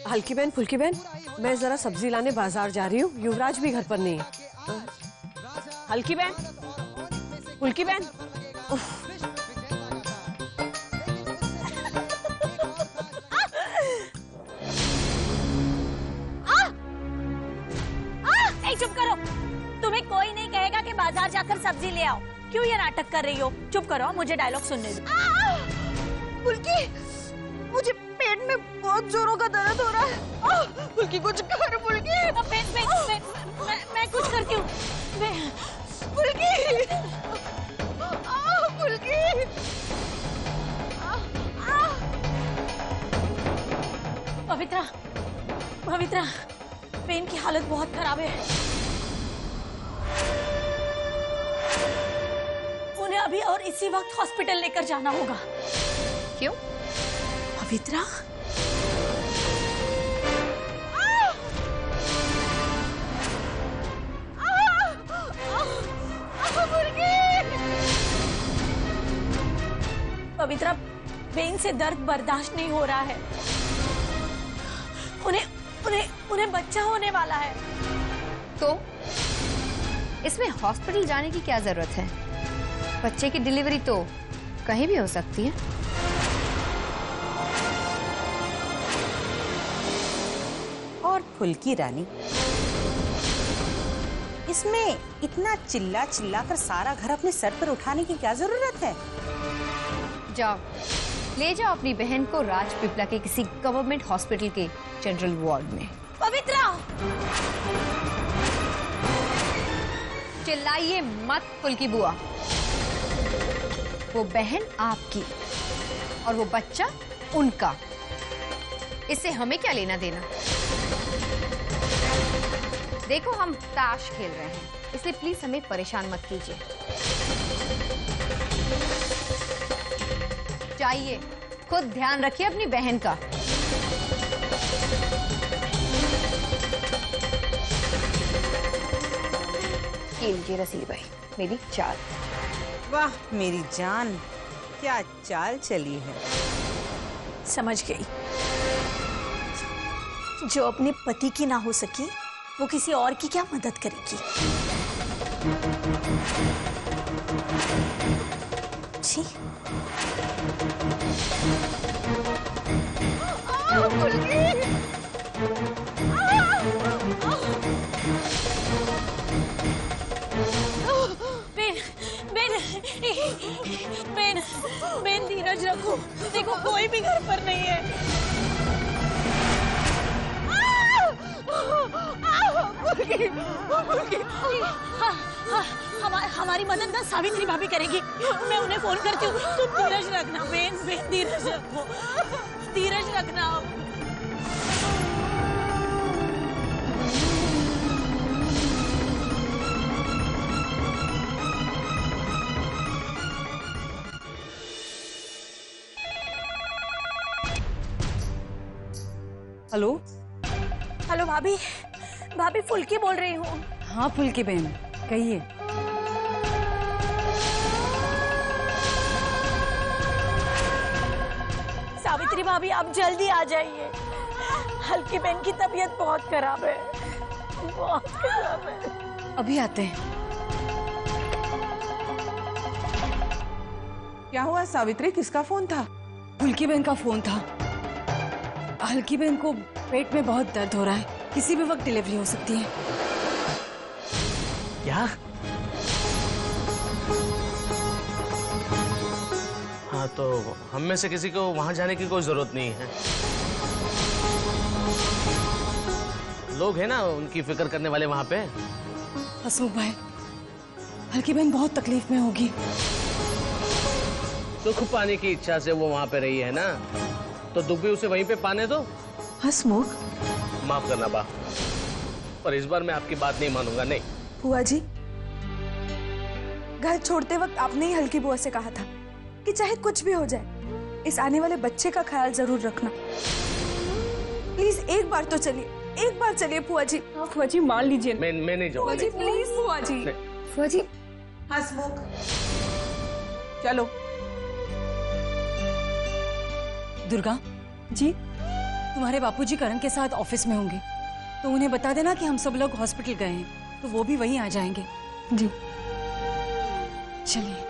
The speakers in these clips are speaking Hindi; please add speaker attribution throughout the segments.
Speaker 1: हल्की बहन, फुल्की बहन, मैं जरा सब्जी लाने बाजार जा रही हूँ। युवराज भी घर पर नहीं है। हल्की बहन, फुल्की बहन,
Speaker 2: चुप करो। तुम्हें कोई नहीं कहेगा कि बाजार जाकर सब्जी ले आओ। क्यों ये नाटक कर रही हो? चुप करो, मुझे डायलॉग सुनने दो।
Speaker 3: फुल्की, मुझे पेट में बहुत जोरों का दर्द हो रहा है। फुल्की कुछ कर, फुल्की।
Speaker 2: मैं कुछ करती हूँ।
Speaker 3: फुल्की, फुल्की।
Speaker 2: पवित्रा, पवित्रा, पेन की हालत बहुत खराब है। उन्हें अभी और इसी वक्त हॉस्पिटल लेकर जाना होगा।
Speaker 3: क्यों?
Speaker 2: पवित्रा, पवित्रा, पेन से दर्द बर्दाश्त नहीं हो रहा है। उन्हें बच्चा होने वाला है।
Speaker 3: तो इसमें हॉस्पिटल जाने की क्या जरूरत है? बच्चे की डिलीवरी तो कहीं भी हो सकती है।
Speaker 4: और फुल्की रानी, इसमें इतना चिल्ला चिल्ला कर सारा घर अपने सर पर उठाने की क्या जरूरत है?
Speaker 3: जाओ, ले जाओ अपनी बहन को राजपीपला के किसी गवर्नमेंट हॉस्पिटल के जनरल वार्ड में।
Speaker 2: पवित्रा,
Speaker 3: चिल्लाइए मत फुल्की बुआ। वो बहन आपकी और वो बच्चा उनका। इससे हमें क्या लेना देना? देखो, हम ताश खेल रहे हैं, इसलिए प्लीज हमें परेशान मत कीजिए। जाइए, खुद ध्यान रखिए अपनी बहन का। ये लीजिए रसीद भाई, मेरी चाल।
Speaker 4: वाह मेरी जान, क्या चाल चली है।
Speaker 2: समझ गई। जो अपने पति की ना हो सकी, वो किसी और की क्या मदद करेगी। जी, बेन धीरज रखो। देखो, कोई भी घर पर नहीं है। हमारी मदद ना सावित्री भाभी करेगी। मैं उन्हें फोन करती हूँ। तुम धीरज रखना बेन, धीरज रखो, धीरज रखना।
Speaker 1: हेलो।
Speaker 2: हेलो भाभी, भाभी फुल्की बोल रही हूँ।
Speaker 1: हाँ फुल्की बहन, कहिए।
Speaker 2: सावित्री भाभी, आप जल्दी आ जाइए। हल्की बहन की तबीयत बहुत खराब है, बहुत खराब है।
Speaker 1: अभी आते हैं।
Speaker 5: क्या हुआ सावित्री, किसका फोन था?
Speaker 1: फुल्की बहन का फोन था। हल्की बहन को पेट में बहुत दर्द हो रहा है, किसी भी वक्त डिलीवरी हो सकती है।
Speaker 6: क्या? हाँ, तो हम में से किसी को वहां जाने की कोई जरूरत नहीं है। लोग हैं ना उनकी फिक्र करने वाले वहां पे।
Speaker 1: हसमुख भाई, हल्की बहन बहुत तकलीफ में होगी।
Speaker 6: सुख पाने की इच्छा से वो वहां पे रही है ना, तो दुख भी उसे वहीं पे पाने दो।
Speaker 5: हसमुख,
Speaker 6: माफ करना बा, पर इस बार मैं आपकी बात नहीं मानूंगा। नहीं
Speaker 7: बुआ जी, घर छोड़ते वक्त आपने ही हल्की बुआ से कहा था कि चाहे कुछ भी हो जाए, इस आने वाले बच्चे का ख्याल जरूर रखना। प्लीज एक बार तो चलिए, एक बार चलिए बुआ जी।
Speaker 5: बुआ जी मान लीजिए।
Speaker 6: मैं नहीं जाऊंगा।
Speaker 7: बुआ जी प्लीज बुआ जी।
Speaker 5: बुआ जी,
Speaker 4: हसमुख,
Speaker 5: चलो।
Speaker 1: दुर्गा जी,
Speaker 2: तुम्हारे बापूजी करण के साथ ऑफिस में होंगे, तो उन्हें बता देना कि हम सब लोग हॉस्पिटल गए हैं, तो वो भी वहीं आ जाएंगे।
Speaker 7: जी।
Speaker 2: चलिए।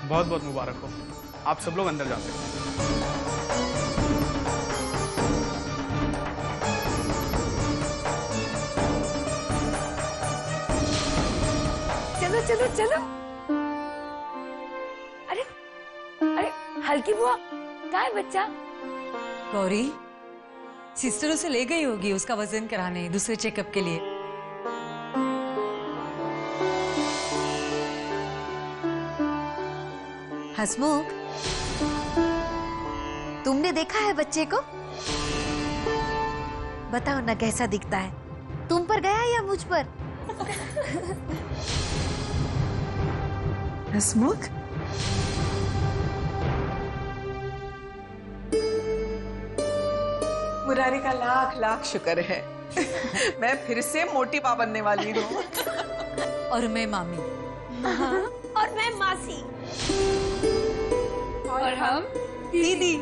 Speaker 8: बहुत बहुत मुबारक हो। आप सब लोग अंदर जा सकते हैं।
Speaker 2: चलो चलो चलो। अरे अरे हल्की बुआ, कहाँ है बच्चा?
Speaker 9: गौरी सिस्टर उसे ले गई होगी उसका वजन कराने दूसरे चेकअप के लिए।
Speaker 3: हसमुख, तुमने देखा है बच्चे को? बताओ ना कैसा दिखता है, तुम पर गया या मुझ पर?
Speaker 5: हसमुख, मुरारी का लाख लाख शुक्र है। मैं फिर से मोटी पा बनने वाली हूँ।
Speaker 9: और मैं मामी।
Speaker 2: और मैं मासी।
Speaker 5: और हम दीदी।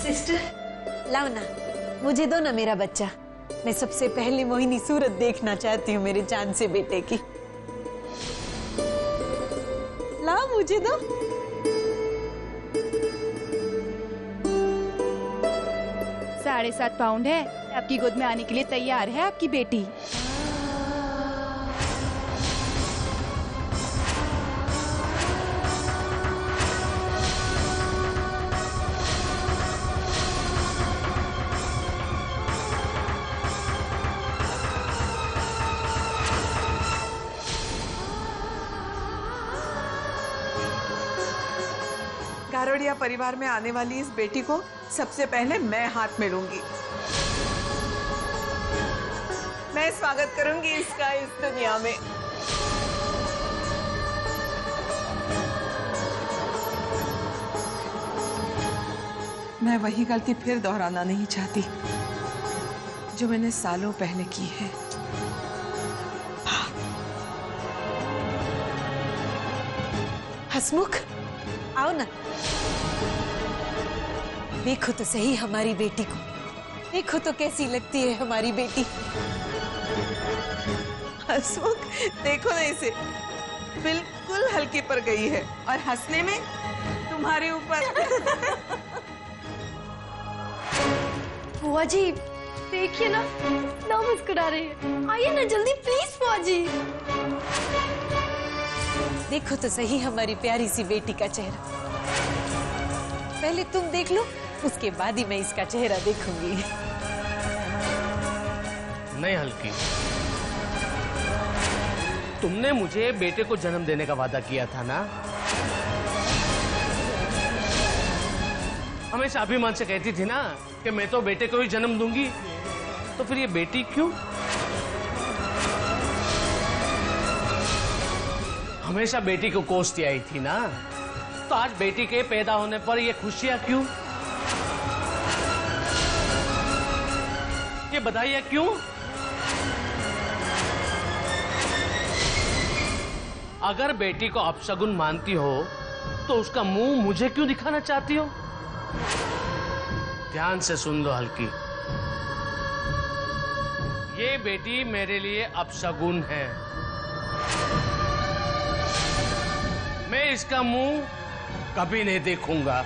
Speaker 2: सिस्टर,
Speaker 3: लाओ ना, मुझे दो ना मेरा बच्चा। मैं सबसे पहले मोहिनी सूरत देखना चाहती हूँ मेरे जान से बेटे की। लाओ मुझे दो।
Speaker 10: 7.5 पाउंड है, आपकी गोद में आने के लिए तैयार है आपकी बेटी।
Speaker 5: गारोडिया परिवार में आने वाली इस बेटी को सबसे पहले मैं हाथ में लूंगी। मैं स्वागत करूंगी इसका इस दुनिया में। मैं वही गलती फिर दोहराना नहीं चाहती जो मैंने सालों पहले की है।
Speaker 3: हसमुख, आओ ना, देखो तो सही हमारी बेटी को। देखो तो कैसी लगती है हमारी बेटी।
Speaker 5: हसमुख, देखो ना इसे, बिल्कुल हल्की पर गई है और हंसने में तुम्हारे ऊपर।
Speaker 2: बुआ जी देखिए ना, ना मुस्कुरा रही है। आइए ना जल्दी प्लीज बुआ जी।
Speaker 3: देखो तो सही हमारी प्यारी सी बेटी का चेहरा। पहले तुम देख लो, उसके बाद ही मैं इसका चेहरा देखूंगी।
Speaker 6: नहीं हल्की, तुमने मुझे बेटे को जन्म देने का वादा किया था ना। हमेशा अभिमान से कहती थी ना कि मैं तो बेटे को ही जन्म दूंगी, तो फिर ये बेटी क्यों? हमेशा बेटी को कोसती आई थी ना, तो आज बेटी के पैदा होने पर ये खुशियां क्यों? ये बधाइयां क्यों? अगर बेटी को अपशगुन मानती हो तो उसका मुंह मुझे क्यों दिखाना चाहती हो? ध्यान से सुन लो हल्की, ये बेटी मेरे लिए अपशगुन है। मैं इसका मुंह कभी नहीं देखूंगा,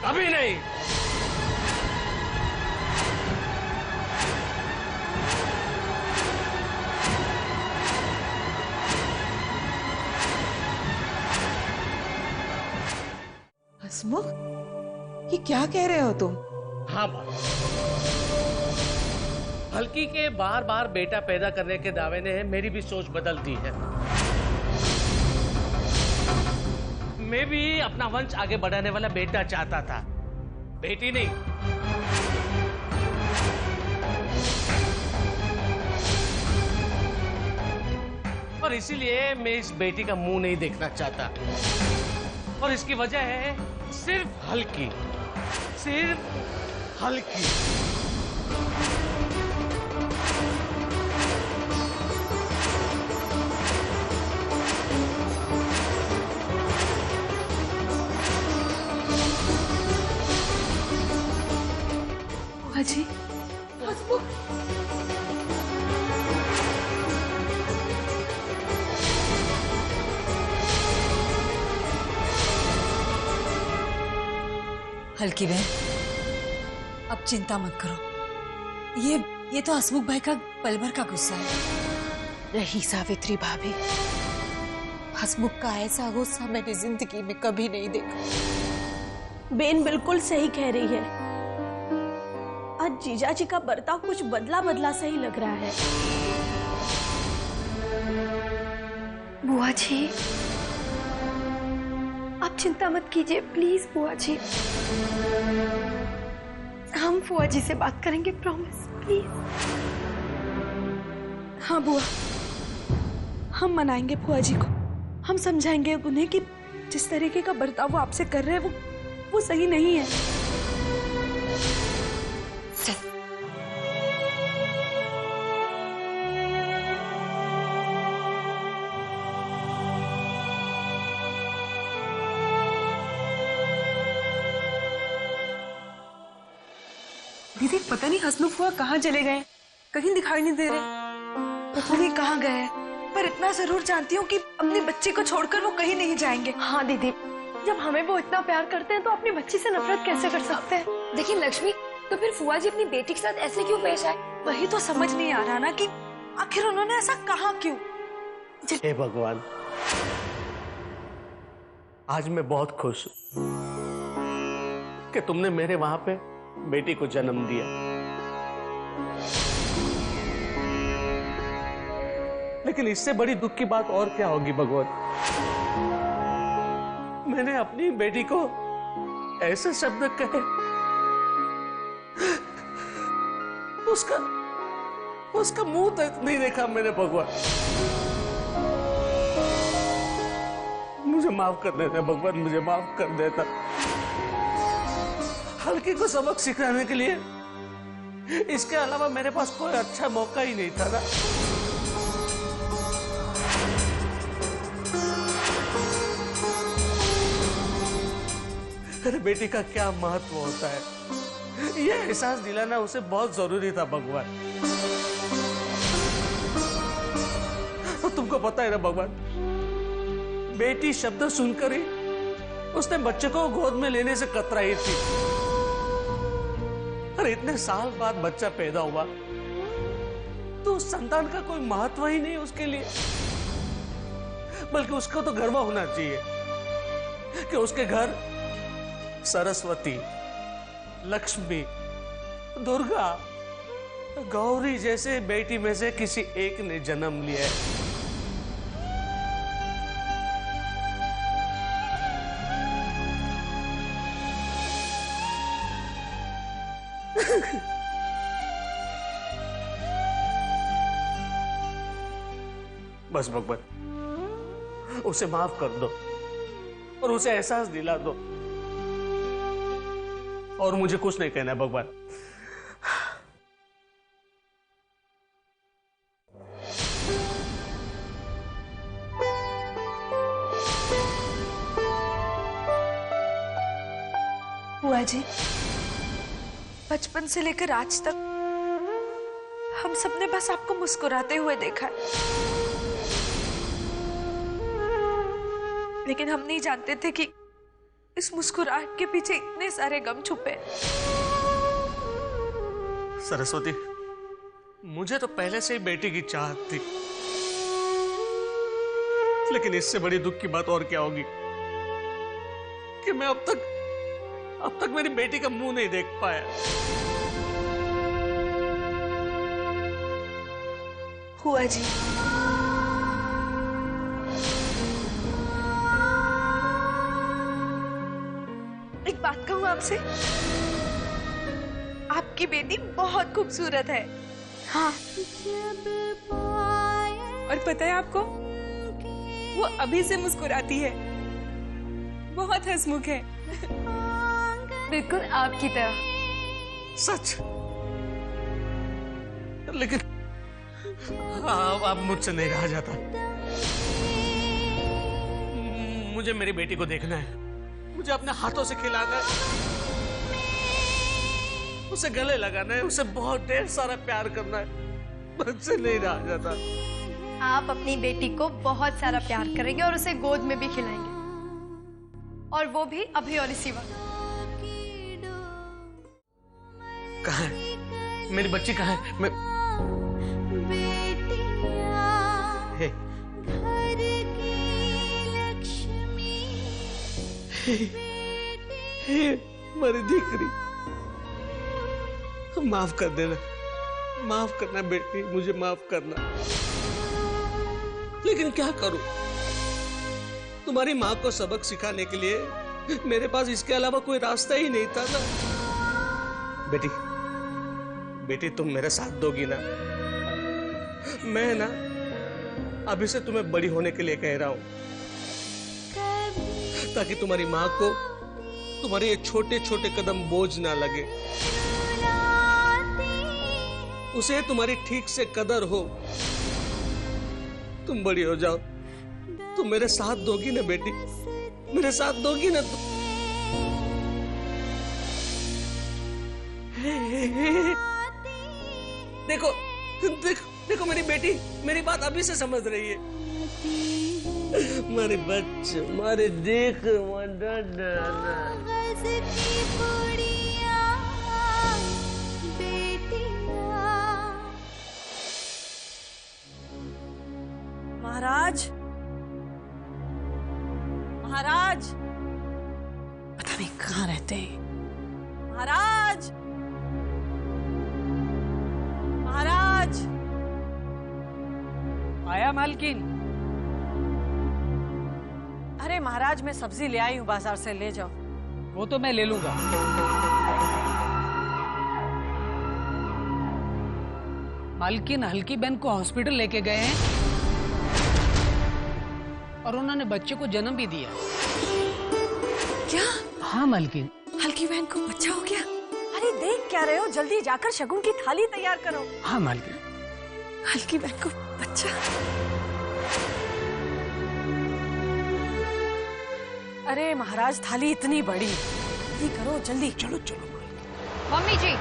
Speaker 6: कभी नहीं।
Speaker 5: हसमुख, ये क्या कह रहे हो तुम?
Speaker 6: हाँ बात, हल्की के बार बार बेटा पैदा करने के दावे ने मेरी भी सोच बदल दी है। मैं भी अपना वंश आगे बढ़ाने वाला बेटा चाहता था, बेटी नहीं। और इसीलिए मैं इस बेटी का मुंह नहीं देखना चाहता। और इसकी वजह है सिर्फ हल्की, सिर्फ हल्की।
Speaker 7: जी
Speaker 9: हल्की बहन, अब चिंता मत करो। ये तो हसमुख भाई का पल भर का गुस्सा है।
Speaker 2: नहीं सावित्री भाभी, हसमुख का ऐसा गुस्सा मैंने जिंदगी में कभी नहीं देखा।
Speaker 11: बेन बिल्कुल सही कह रही है। आज जीजा जी का बर्ताव कुछ बदला बदला सही लग रहा है।
Speaker 7: बुआ जी, आप चिंता मत कीजिए प्लीज बुआ जी। हम बुआ जी से बात करेंगे, प्रॉमिस, प्लीज। हाँ बुआ, हम मनाएंगे बुआ जी को। हम समझाएंगे उन्हें कि जिस तरीके का बर्ताव वो आपसे कर रहे हैं वो सही नहीं है।
Speaker 12: दीदी पता नहीं हसमुख हुआ कहाँ चले गए, कहीं दिखाई नहीं दे रहे।
Speaker 7: पता नहीं कहाँ गए हैं, पर इतना जरूर जानती हूँ कि अपनी बच्ची को छोड़कर वो कहीं नहीं जाएंगे। हाँ दीदी, जब हमें वो इतना प्यार करते हैं तो अपनी बच्ची से नफरत कैसे कर सकते हैं?
Speaker 13: लेकिन लक्ष्मी, तो फिर फुआ जी अपनी बेटी के साथ ऐसे क्यों पेश आए?
Speaker 7: वही तो समझ नहीं आ रहा ना कि आखिर उन्होंने ऐसा कहा क्यों।
Speaker 6: हे भगवान, आज मैं बहुत खुश हूं कि तुमने मेरे वहां पे बेटी को जन्म दिया। लेकिन इससे बड़ी दुख की बात और क्या होगी भगवान? मैंने अपनी बेटी को ऐसे शब्द कहे, उसका मुंह तक नहीं देखा मैंने भगवान। मुझे माफ कर देता भगवान, मुझे माफ कर देता। हल्की को सबक सिखाने के लिए इसके अलावा मेरे पास कोई अच्छा मौका ही नहीं था ना। अरे बेटी का क्या महत्व होता है, यह एहसास दिलाना उसे बहुत जरूरी था भगवान। और तुमको पता है ना भगवान, बेटी शब्द सुनकर ही उसने बच्चे को गोद में लेने से कतराई थी। अरे इतने साल बाद बच्चा पैदा हुआ तो उस संतान का कोई महत्व ही नहीं उसके लिए, बल्कि उसको तो गर्व होना चाहिए कि उसके घर सरस्वती, लक्ष्मी, दुर्गा, गौरी जैसे बेटी में से किसी एक ने जन्म लिया है। बस भगवान, उसे माफ कर दो और उसे एहसास दिला दो, और मुझे कुछ नहीं कहना है भगवान।
Speaker 7: बुआ जी, बचपन से लेकर आज तक हम सबने बस आपको मुस्कुराते हुए देखा है, लेकिन हम नहीं जानते थे कि इस मुस्कुराहट के पीछे इतने सारे गम छुपे।
Speaker 6: सरस्वती, मुझे तो पहले से ही बेटी की चाहत थी, लेकिन इससे बड़ी दुख की बात और क्या होगी कि मैं अब तक मेरी बेटी का मुंह नहीं देख पाया।
Speaker 7: हुआ जी, एक बात कहूँ आपसे, आपकी बेटी बहुत खूबसूरत है।
Speaker 2: हाँ।
Speaker 12: और पता है आपको, वो अभी से मुस्कुराती है, बहुत हंसमुख है।
Speaker 13: बिल्कुल आपकी तरह।
Speaker 6: सच? लेकिन अब मुझसे नहीं रहा जाता। मुझे मेरी बेटी को देखना है, मुझे अपने हाथों से खिलाना है, उसे गले लगाना है, उसे बहुत ढेर सारा प्यार करना है। मुझसे नहीं रहा जाता।
Speaker 3: आप अपनी बेटी को बहुत सारा प्यार करेंगे और उसे गोद में भी खिलाएंगे, और वो भी अभी और इसी वक्त।
Speaker 6: कहाँ है मेरी बच्ची? कहाँ है? मैं हे। हे, मेरी दीकरी, माफ कर देना, माफ करना बेटी, मुझे माफ करना। लेकिन क्या करूं? तुम्हारी माँ को सबक सिखाने के लिए मेरे पास इसके अलावा कोई रास्ता ही नहीं था ना। बेटी, बेटी तुम मेरे साथ दोगी ना? मैं ना अभी से तुम्हें बड़ी होने के लिए कह रहा हूं, ताकि तुम्हारी माँ को तुम्हारे ये छोटे छोटे कदम बोझ ना लगे, उसे तुम्हारी ठीक से कदर हो। तुम बड़ी हो जाओ, तुम मेरे साथ दोगी ना बेटी? मेरे साथ दोगी ना तुम? देखो देखो देखो, मेरी बेटी मेरी बात अभी से समझ रही है। मारे बच्चे, मारे देख,
Speaker 1: महाराज, महाराज,
Speaker 4: पता नहीं कहाँ रहते हैं।
Speaker 1: महाराज, महाराज।
Speaker 14: आया मालकिन?
Speaker 1: अरे महाराज, मैं सब्जी ले आई हूँ बाजार से, ले जाओ।
Speaker 14: वो तो मैं ले लूंगा। मालकिन हल्की बहन को हॉस्पिटल लेके गए हैं और उन्होंने बच्चे को जन्म भी दिया।
Speaker 1: क्या?
Speaker 14: हाँ मालकिन।
Speaker 1: हल्की बहन को बच्चा हो गया? अरे देख क्या रहे हो, जल्दी जाकर शगुन की थाली तैयार करो।
Speaker 14: हाँ मालकिन।
Speaker 1: हल्की बहन को बच्चा? अरे महाराज, थाली इतनी बड़ी, जल्दी करो, जल्दी।
Speaker 6: चलो चलो।
Speaker 3: मम्मी जी,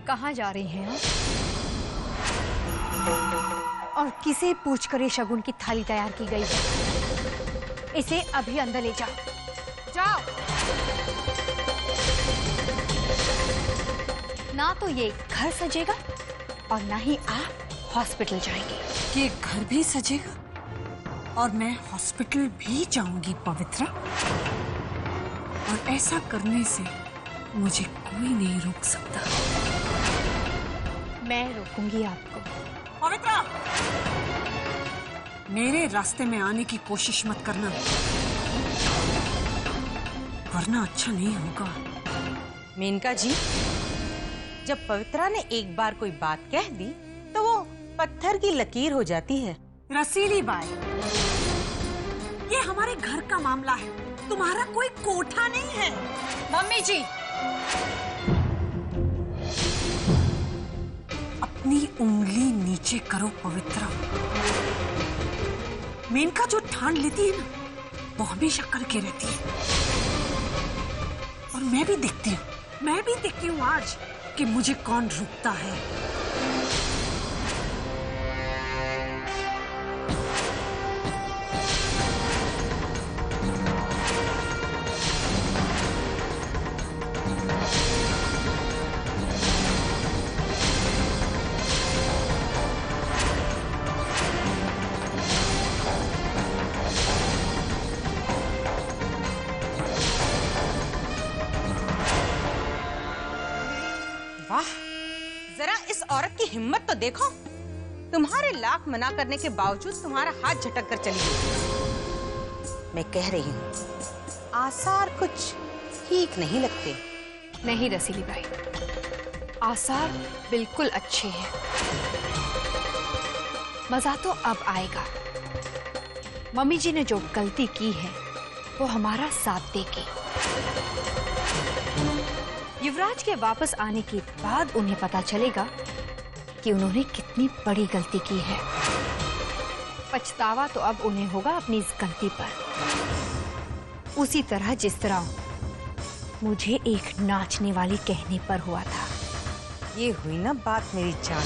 Speaker 3: कहाँ जा रही हैं आप? और किसे पूछकर ये शगुन की थाली तैयार की गई है? इसे अभी अंदर ले जाओ। जाओ। ना तो ये घर सजेगा और ना ही आप हॉस्पिटल जाएंगे।
Speaker 4: ये घर भी सजेगा और मैं हॉस्पिटल भी जाऊंगी पवित्रा, और ऐसा करने से मुझे कोई नहीं रोक सकता।
Speaker 3: मैं रोकूंगी आपको।
Speaker 4: पवित्रा, मेरे रास्ते में आने की कोशिश मत करना, वरना अच्छा नहीं होगा।
Speaker 5: मेनका जी, जब पवित्रा ने एक बार कोई बात कह दी तो वो पत्थर की लकीर हो जाती है।
Speaker 4: रसीली बाई, ये हमारे घर का मामला है, तुम्हारा कोई कोठा नहीं है।
Speaker 3: मम्मी जी,
Speaker 4: अपनी उंगली नीचे करो पवित्रा। मेनका जो ठान लेती है ना, वो हमेशा करके रहती है। और मैं भी देखती हूँ आज कि मुझे कौन रोकता है।
Speaker 15: हिम्मत तो देखो, तुम्हारे लाख मना करने के बावजूद तुम्हारा हाथ झटक कर चली गई। मैं कह रही हूँ आसार कुछ ठीक नहीं लगते।
Speaker 3: नहीं रसीली बाई, आसार बिल्कुल अच्छे हैं। मजा तो अब आएगा। मम्मी जी ने जो गलती की है वो हमारा साथ देगी। युवराज के वापस आने के बाद उन्हें पता चलेगा कि उन्होंने कितनी बड़ी गलती की है। पछतावा तो अब उन्हें होगा अपनी इस गलती पर, उसी तरह जिस तरह मुझे एक नाचने वाली कहने पर हुआ था।
Speaker 15: ये हुई ना बात मेरी जान।